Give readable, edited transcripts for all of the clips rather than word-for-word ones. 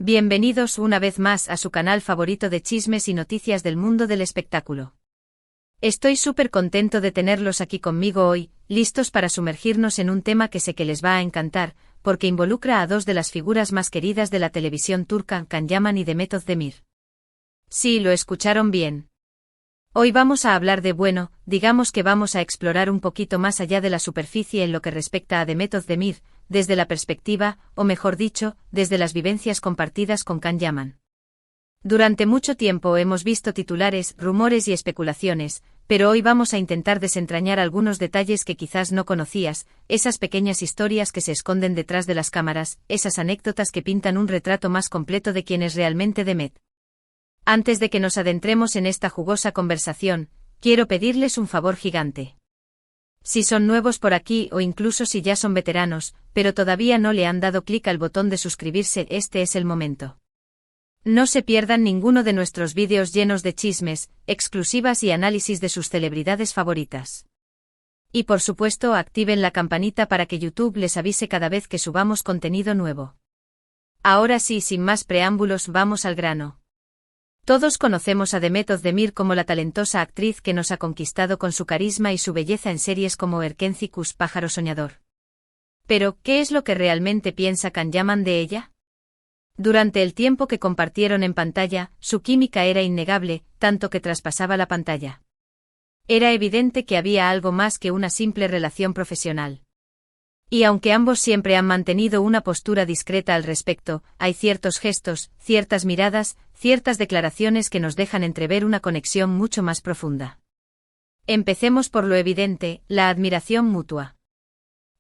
Bienvenidos una vez más a su canal favorito de chismes y noticias del mundo del espectáculo. Estoy súper contento de tenerlos aquí conmigo hoy, listos para sumergirnos en un tema que sé que les va a encantar, porque involucra a dos de las figuras más queridas de la televisión turca, Can Yaman y Demet Özdemir. Sí, lo escucharon bien. Hoy vamos a hablar digamos que vamos a explorar un poquito más allá de la superficie en lo que respecta a Demet Özdemir, desde la perspectiva, o mejor dicho, desde las vivencias compartidas con Can Yaman. Durante mucho tiempo hemos visto titulares, rumores y especulaciones, pero hoy vamos a intentar desentrañar algunos detalles que quizás no conocías, esas pequeñas historias que se esconden detrás de las cámaras, esas anécdotas que pintan un retrato más completo de quién es realmente Demet. Antes de que nos adentremos en esta jugosa conversación, quiero pedirles un favor gigante. Si son nuevos por aquí o incluso si ya son veteranos, pero todavía no le han dado clic al botón de suscribirse, este es el momento. No se pierdan ninguno de nuestros vídeos llenos de chismes, exclusivas y análisis de sus celebridades favoritas. Y por supuesto activen la campanita para que YouTube les avise cada vez que subamos contenido nuevo. Ahora sí, sin más preámbulos, vamos al grano. Todos conocemos a Demet Özdemir como la talentosa actriz que nos ha conquistado con su carisma y su belleza en series como Erkenci Kuş, Pájaro Soñador. Pero, ¿qué es lo que realmente piensa Can Yaman de ella? Durante el tiempo que compartieron en pantalla, su química era innegable, tanto que traspasaba la pantalla. Era evidente que había algo más que una simple relación profesional. Y aunque ambos siempre han mantenido una postura discreta al respecto, hay ciertos gestos, ciertas miradas, ciertas declaraciones que nos dejan entrever una conexión mucho más profunda. Empecemos por lo evidente, la admiración mutua.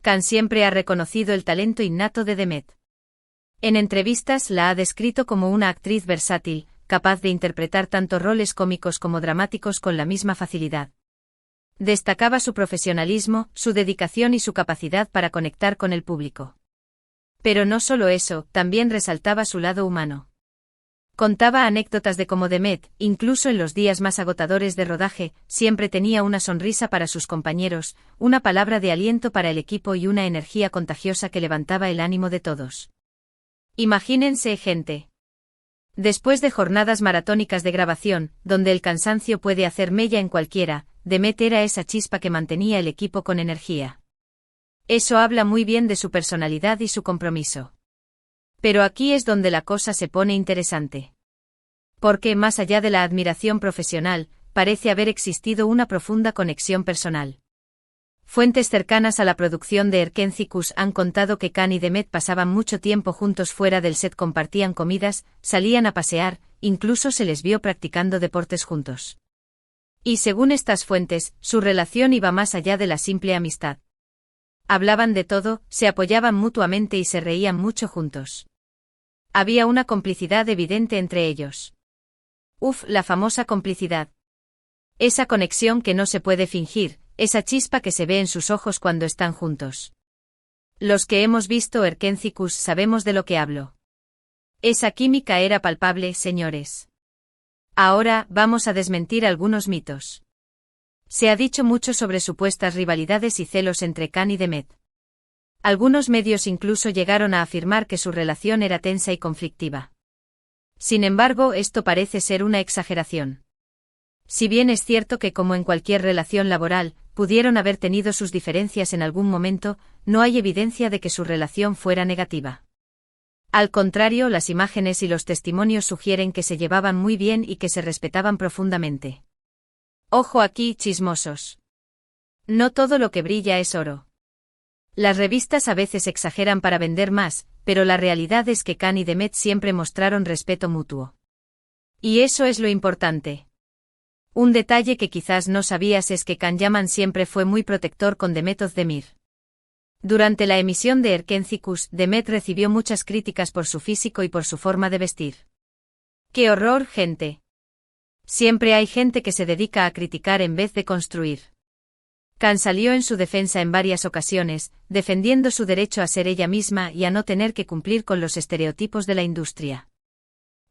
Can siempre ha reconocido el talento innato de Demet. En entrevistas la ha descrito como una actriz versátil, capaz de interpretar tanto roles cómicos como dramáticos con la misma facilidad. Destacaba su profesionalismo, su dedicación y su capacidad para conectar con el público. Pero no solo eso, también resaltaba su lado humano. Contaba anécdotas de cómo Demet, incluso en los días más agotadores de rodaje, siempre tenía una sonrisa para sus compañeros, una palabra de aliento para el equipo y una energía contagiosa que levantaba el ánimo de todos. Imagínense, gente. Después de jornadas maratónicas de grabación, donde el cansancio puede hacer mella en cualquiera, Demet era esa chispa que mantenía el equipo con energía. Eso habla muy bien de su personalidad y su compromiso. Pero aquí es donde la cosa se pone interesante. Porque, más allá de la admiración profesional, parece haber existido una profunda conexión personal. Fuentes cercanas a la producción de Erkenci Kuş han contado que Can y Demet pasaban mucho tiempo juntos fuera del set, compartían comidas, salían a pasear, incluso se les vio practicando deportes juntos. Y según estas fuentes, su relación iba más allá de la simple amistad. Hablaban de todo, se apoyaban mutuamente y se reían mucho juntos. Había una complicidad evidente entre ellos. La famosa complicidad. Esa conexión que no se puede fingir, esa chispa que se ve en sus ojos cuando están juntos. Los que hemos visto Erkenci Kuş sabemos de lo que hablo. Esa química era palpable, señores. Ahora, vamos a desmentir algunos mitos. Se ha dicho mucho sobre supuestas rivalidades y celos entre Can y Demet. Algunos medios incluso llegaron a afirmar que su relación era tensa y conflictiva. Sin embargo, esto parece ser una exageración. Si bien es cierto que, como en cualquier relación laboral, pudieron haber tenido sus diferencias en algún momento, no hay evidencia de que su relación fuera negativa. Al contrario, las imágenes y los testimonios sugieren que se llevaban muy bien y que se respetaban profundamente. Ojo aquí, chismosos. No todo lo que brilla es oro. Las revistas a veces exageran para vender más, pero la realidad es que Can y Demet siempre mostraron respeto mutuo. Y eso es lo importante. Un detalle que quizás no sabías es que Can Yaman siempre fue muy protector con Demet Özdemir. Durante la emisión de Erkenci Kuş, Demet recibió muchas críticas por su físico y por su forma de vestir. ¡Qué horror, gente! Siempre hay gente que se dedica a criticar en vez de construir. Can salió en su defensa en varias ocasiones, defendiendo su derecho a ser ella misma y a no tener que cumplir con los estereotipos de la industria.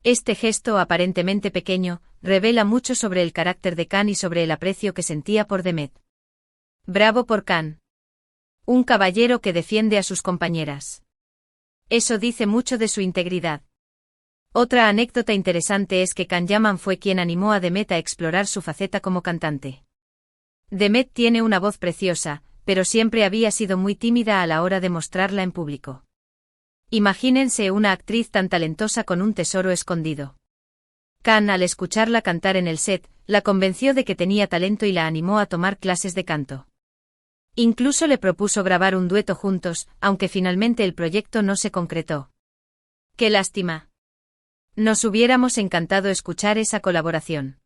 Este gesto aparentemente pequeño, revela mucho sobre el carácter de Can y sobre el aprecio que sentía por Demet. Bravo por Can. Un caballero que defiende a sus compañeras. Eso dice mucho de su integridad. Otra anécdota interesante es que Can Yaman fue quien animó a Demet a explorar su faceta como cantante. Demet tiene una voz preciosa, pero siempre había sido muy tímida a la hora de mostrarla en público. Imagínense una actriz tan talentosa con un tesoro escondido. Can, al escucharla cantar en el set, la convenció de que tenía talento y la animó a tomar clases de canto. Incluso le propuso grabar un dueto juntos, aunque finalmente el proyecto no se concretó. ¡Qué lástima! Nos hubiéramos encantado escuchar esa colaboración.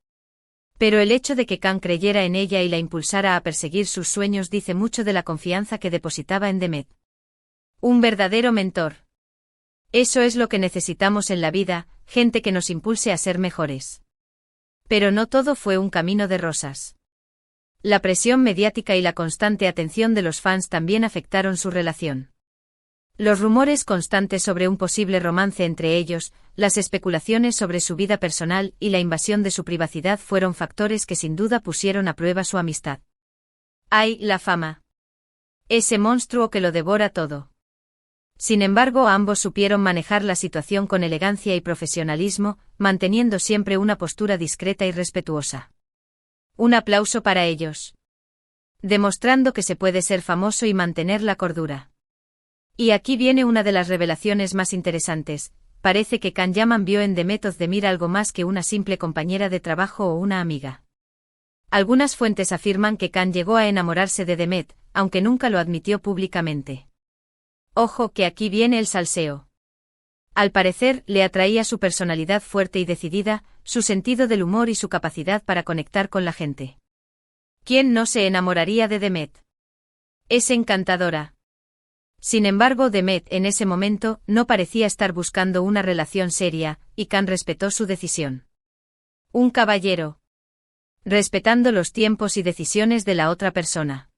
Pero el hecho de que Can creyera en ella y la impulsara a perseguir sus sueños dice mucho de la confianza que depositaba en Demet. Un verdadero mentor. Eso es lo que necesitamos en la vida, gente que nos impulse a ser mejores. Pero no todo fue un camino de rosas. La presión mediática y la constante atención de los fans también afectaron su relación. Los rumores constantes sobre un posible romance entre ellos, las especulaciones sobre su vida personal y la invasión de su privacidad fueron factores que sin duda pusieron a prueba su amistad. ¡Ay, la fama! Ese monstruo que lo devora todo. Sin embargo, ambos supieron manejar la situación con elegancia y profesionalismo, manteniendo siempre una postura discreta y respetuosa. Un aplauso para ellos. Demostrando que se puede ser famoso y mantener la cordura. Y aquí viene una de las revelaciones más interesantes. Parece que Can Yaman vio en Demet Özdemir algo más que una simple compañera de trabajo o una amiga. Algunas fuentes afirman que Can llegó a enamorarse de Demet, aunque nunca lo admitió públicamente. Ojo que aquí viene el salseo. Al parecer, le atraía su personalidad fuerte y decidida, su sentido del humor y su capacidad para conectar con la gente. ¿Quién no se enamoraría de Demet? Es encantadora. Sin embargo, Demet en ese momento no parecía estar buscando una relación seria, y Can respetó su decisión. Un caballero. Respetando los tiempos y decisiones de la otra persona.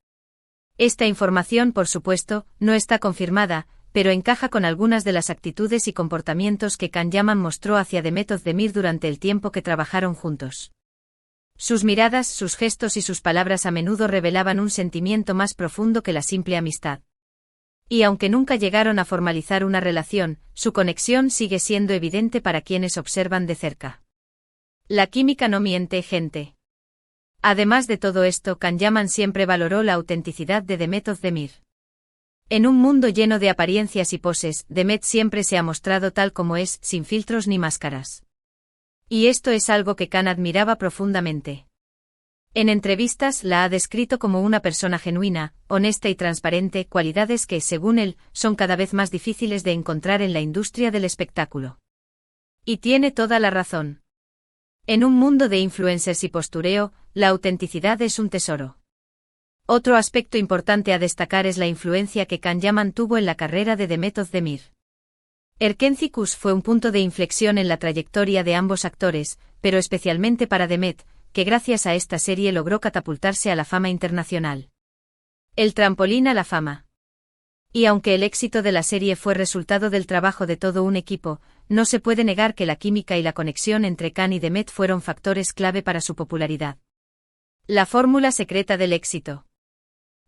Esta información, por supuesto, no está confirmada, pero encaja con algunas de las actitudes y comportamientos que Can Yaman mostró hacia Demet Özdemir durante el tiempo que trabajaron juntos. Sus miradas, sus gestos y sus palabras a menudo revelaban un sentimiento más profundo que la simple amistad. Y aunque nunca llegaron a formalizar una relación, su conexión sigue siendo evidente para quienes observan de cerca. La química no miente, gente. Además de todo esto, Can Yaman siempre valoró la autenticidad de Demet Özdemir. En un mundo lleno de apariencias y poses, Demet siempre se ha mostrado tal como es, sin filtros ni máscaras. Y esto es algo que Can admiraba profundamente. En entrevistas la ha descrito como una persona genuina, honesta y transparente, cualidades que, según él, son cada vez más difíciles de encontrar en la industria del espectáculo. Y tiene toda la razón. En un mundo de influencers y postureo, la autenticidad es un tesoro. Otro aspecto importante a destacar es la influencia que Can Yaman tuvo en la carrera de Demet Özdemir. Erkenci fue un punto de inflexión en la trayectoria de ambos actores, pero especialmente para Demet, que gracias a esta serie logró catapultarse a la fama internacional. El trampolín a la fama. Y aunque el éxito de la serie fue resultado del trabajo de todo un equipo, no se puede negar que la química y la conexión entre Can y Demet fueron factores clave para su popularidad. La fórmula secreta del éxito.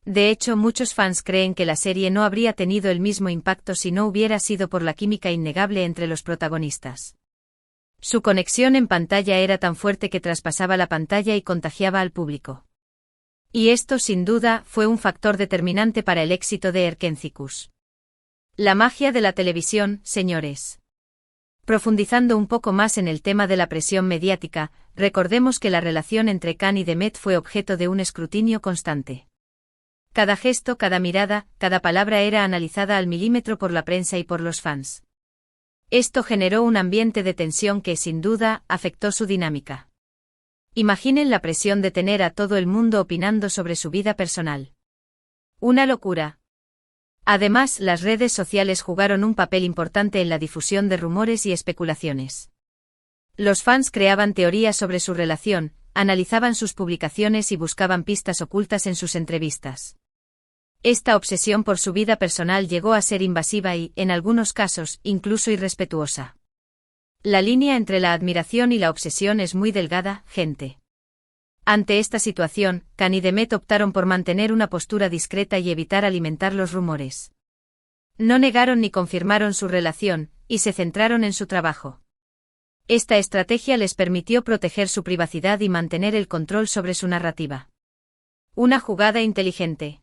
De hecho, muchos fans creen que la serie no habría tenido el mismo impacto si no hubiera sido por la química innegable entre los protagonistas. Su conexión en pantalla era tan fuerte que traspasaba la pantalla y contagiaba al público. Y esto, sin duda, fue un factor determinante para el éxito de Erkenci. La magia de la televisión, señores. Profundizando un poco más en el tema de la presión mediática, recordemos que la relación entre Can y Demet fue objeto de un escrutinio constante. Cada gesto, cada mirada, cada palabra era analizada al milímetro por la prensa y por los fans. Esto generó un ambiente de tensión que, sin duda, afectó su dinámica. Imaginen la presión de tener a todo el mundo opinando sobre su vida personal. Una locura. Además, las redes sociales jugaron un papel importante en la difusión de rumores y especulaciones. Los fans creaban teorías sobre su relación, analizaban sus publicaciones y buscaban pistas ocultas en sus entrevistas. Esta obsesión por su vida personal llegó a ser invasiva y, en algunos casos, incluso irrespetuosa. La línea entre la admiración y la obsesión es muy delgada, gente. Ante esta situación, Can y Demet optaron por mantener una postura discreta y evitar alimentar los rumores. No negaron ni confirmaron su relación, y se centraron en su trabajo. Esta estrategia les permitió proteger su privacidad y mantener el control sobre su narrativa. Una jugada inteligente.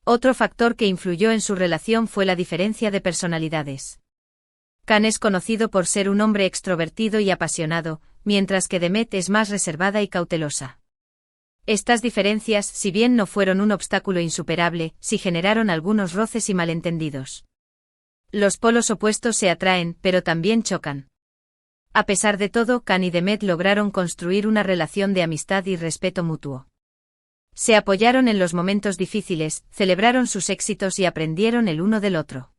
Otro factor que influyó en su relación fue la diferencia de personalidades. Khan es conocido por ser un hombre extrovertido y apasionado, mientras que Demet es más reservada y cautelosa. Estas diferencias, si bien no fueron un obstáculo insuperable, sí generaron algunos roces y malentendidos. Los polos opuestos se atraen, pero también chocan. A pesar de todo, Khan y Demet lograron construir una relación de amistad y respeto mutuo. Se apoyaron en los momentos difíciles, celebraron sus éxitos y aprendieron el uno del otro.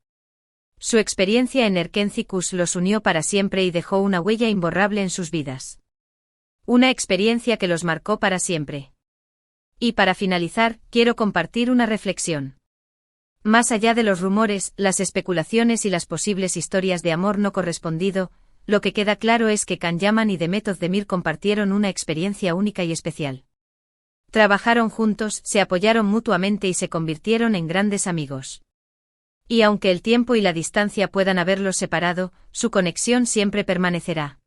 Su experiencia en Erkencikus los unió para siempre y dejó una huella imborrable en sus vidas. Una experiencia que los marcó para siempre. Y para finalizar, quiero compartir una reflexión. Más allá de los rumores, las especulaciones y las posibles historias de amor no correspondido, lo que queda claro es que Can Yaman y Demet Özdemir compartieron una experiencia única y especial. Trabajaron juntos, se apoyaron mutuamente y se convirtieron en grandes amigos. Y aunque el tiempo y la distancia puedan haberlos separado, su conexión siempre permanecerá.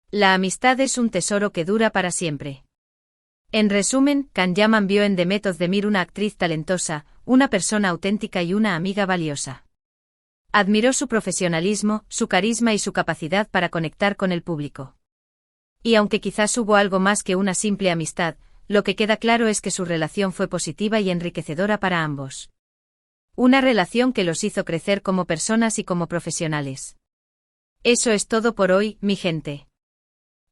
La amistad es un tesoro que dura para siempre. En resumen, Can Yaman vio en Demet Özdemir una actriz talentosa, una persona auténtica y una amiga valiosa. Admiró su profesionalismo, su carisma y su capacidad para conectar con el público. Y aunque quizás hubo algo más que una simple amistad, lo que queda claro es que su relación fue positiva y enriquecedora para ambos. Una relación que los hizo crecer como personas y como profesionales. Eso es todo por hoy, mi gente.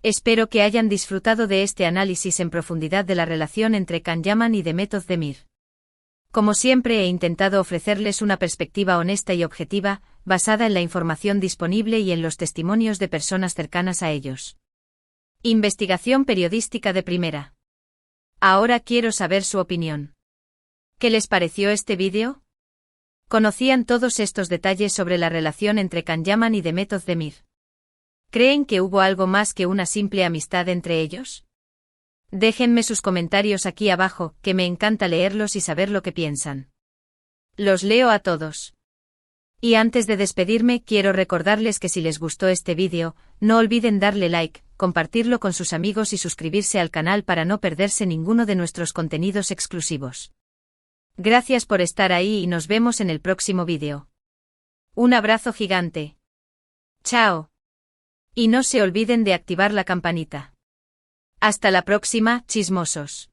Espero que hayan disfrutado de este análisis en profundidad de la relación entre Can Yaman y Demet Özdemir. Como siempre he intentado ofrecerles una perspectiva honesta y objetiva, basada en la información disponible y en los testimonios de personas cercanas a ellos. Investigación periodística de primera. Ahora quiero saber su opinión. ¿Qué les pareció este vídeo? ¿Conocían todos estos detalles sobre la relación entre Can Yaman y Demet Özdemir? ¿Creen que hubo algo más que una simple amistad entre ellos? Déjenme sus comentarios aquí abajo, que me encanta leerlos y saber lo que piensan. Los leo a todos. Y antes de despedirme, quiero recordarles que si les gustó este vídeo, no olviden darle like, compartirlo con sus amigos y suscribirse al canal para no perderse ninguno de nuestros contenidos exclusivos. Gracias por estar ahí y nos vemos en el próximo vídeo. Un abrazo gigante. Chao. Y no se olviden de activar la campanita. Hasta la próxima, chismosos.